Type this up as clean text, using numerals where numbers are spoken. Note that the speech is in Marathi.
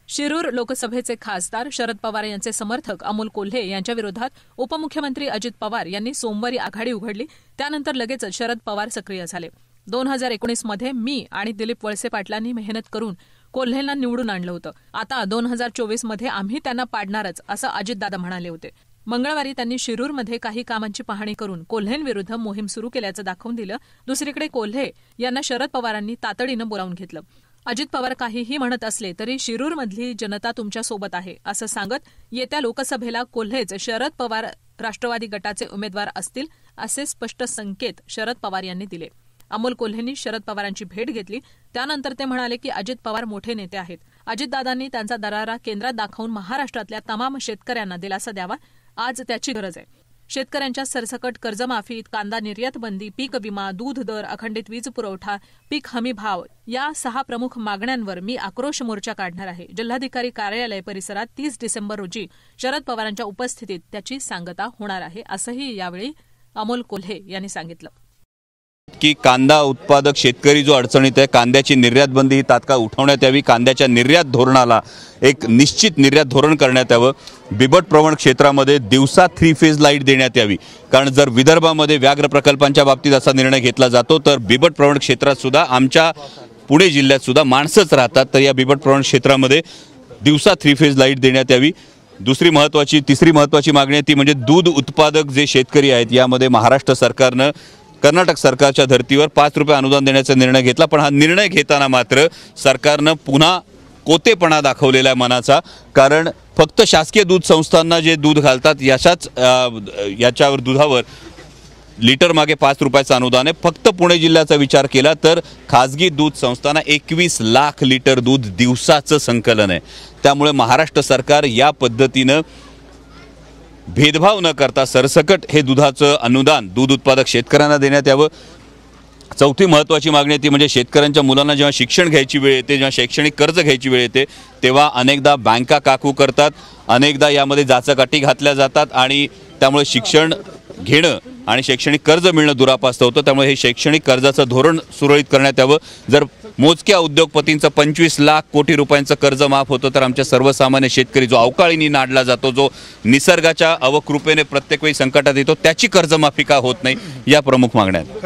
शिरूर लोकसभेचे खासदार शरद पवार यांचे समर्थक अमोल कोल्हे यांच्या विरोधात उपमुख्यमंत्री अजित पवार यांनी सोमवारी आघाडी उघडली। त्यानंतर लगेचच शरद पवार सक्रिय झाले। 2019 मध्ये मी आणि दिलीप वळसे पाटलांनी मेहनत करून कोल्हेंना निवडून आणलं होतं। आता 2024 मध्ये आम्ही त्यांना पाडणारच असं अजितदादा म्हणाले होते। मंगळवारी त्यांनी शिरूरमध्ये काही कामांची पाहणी करून कोल्हेंविरुद्ध मोहीम सुरू केल्याचं दाखवून दिलं। दुसरीकडे कोल्हे यांना शरद पवारांनी तातडीनं बोलावून घेतलं। अजित पवार काहीही म्हणत असले तरी शिरूरमधली जनता तुमच्या सोबत आहे असं सांगत येत्या लोकसभेला कोल्हेच शरद पवार राष्ट्रवादी गटाचे उमेदवार असतील असे स्पष्ट संकेत शरद पवार यांनी दिले। अमोल कोल्हेंनी शरद पवारांची भेट घेतली। त्यानंतर ते म्हणाले की अजित पवार मोठे नेते आहेत। अजितदादांनी त्यांचा दरारा केंद्रात दाखवून महाराष्ट्रातल्या तमाम शेतकऱ्यांना दिलासा द्यावा, आज त्याची गरज आहे। शेतकऱ्यांच्या सरसकट कर्जमाफी, कांदा निर्यात बंदी, पीक विमा, दूध दर, अखंडित वीज पुरवठा, पीक हमी भाव या 6 प्रमुख मागण्यांवर मी आक्रोश मोर्चा काढणार आहे। जिल्हाधिकारी कार्यालय परिसरात 30 डिसेंबर रोजी शरद पवारांच्या उपस्थितीत त्याची सांगता होणार आहे असंही यावेळी अमोल कोल्हे यांनी सांगितलं की कांदा उत्पादक शेतकरी जो अडचणीत आहे, कांद्याची निर्यात बंदी ही तात्काळ उठवण्यात यावी। कांद्याच्या निर्यात धोरणाला एक निश्चित निर्यात धोरण करण्यात यावं। बिबट प्रवण क्षेत्रामध्ये दिवसा 3 फेज लाईट देण्यात यावी, कारण जर विदर्भामध्ये व्याघ्र प्रकल्पांच्या बाबतीत असा निर्णय घेतला जातो तर बिबट प्रवण क्षेत्रात सुद्धा आमच्या पुणे जिल्ह्यात सुद्धा माणसंच राहतात, तर या बिबट प्रवण क्षेत्रामध्ये दिवसा 3 फेज लाईट देण्यात यावी। तिसरी महत्त्वाची मागणी आहे ती म्हणजे दूध उत्पादक जे शेतकरी आहेत यामध्ये महाराष्ट्र सरकारनं कर्नाटक सरकारच्या धर्तीवर 5 रुपये अनुदान देण्याचा निर्णय घेतला, पण हा निर्णय घेताना मात्र सरकारनं पुन्हा कोतेपणा दाखवलेला आहे मनाचा। कारण फक्त शासकीय दूध संस्थांना जे दूध घालतात याच्यावर दुधावर लिटर मागे 5 रुपयाचं अनुदान आहे। फक्त पुणे जिल्ह्याचा विचार केला तर खाजगी दूध संस्थांना 21 लाख लिटर दूध दिवसाचं संकलन आहे। त्यामुळे महाराष्ट्र सरकार या पद्धतीनं भेदभाव न करता सरसकट हे दुधाचं अनुदान दूध उत्पादक शेतकऱ्यांना देण्यात यावं। चौथी महत्त्वाची मागणी ती म्हणजे शेतकऱ्यांच्या मुलांना जेव्हा शिक्षण घ्यायची वेळ येते, जेव्हा शैक्षणिक कर्ज घ्यायची वेळ येते, तेव्हा अनेकदा बँका काकू करतात, अनेकदा यामध्ये जाचकाठी घातल्या जातात आणि त्यामुळे शिक्षण घेणं आणि शैक्षणिक कर्ज मिळणं दुरापास्त होतं। त्यामुळे हे शैक्षणिक कर्जाचं धोरण सुरळीत करण्यात यावं। जर मोजक्या उद्योगपतींचं 25 लाख कोटी रुपयांचं कर्ज माफ होतं तर आमच्या सर्वसामान्य शेतकरी जो अवकाळीने नाडला जातो, जो निसर्गाच्या अवकृपेने प्रत्येक वेळी संकटात येतो, त्याची कर्जमाफी का होत नाही, या प्रमुख मागण्या आहेत।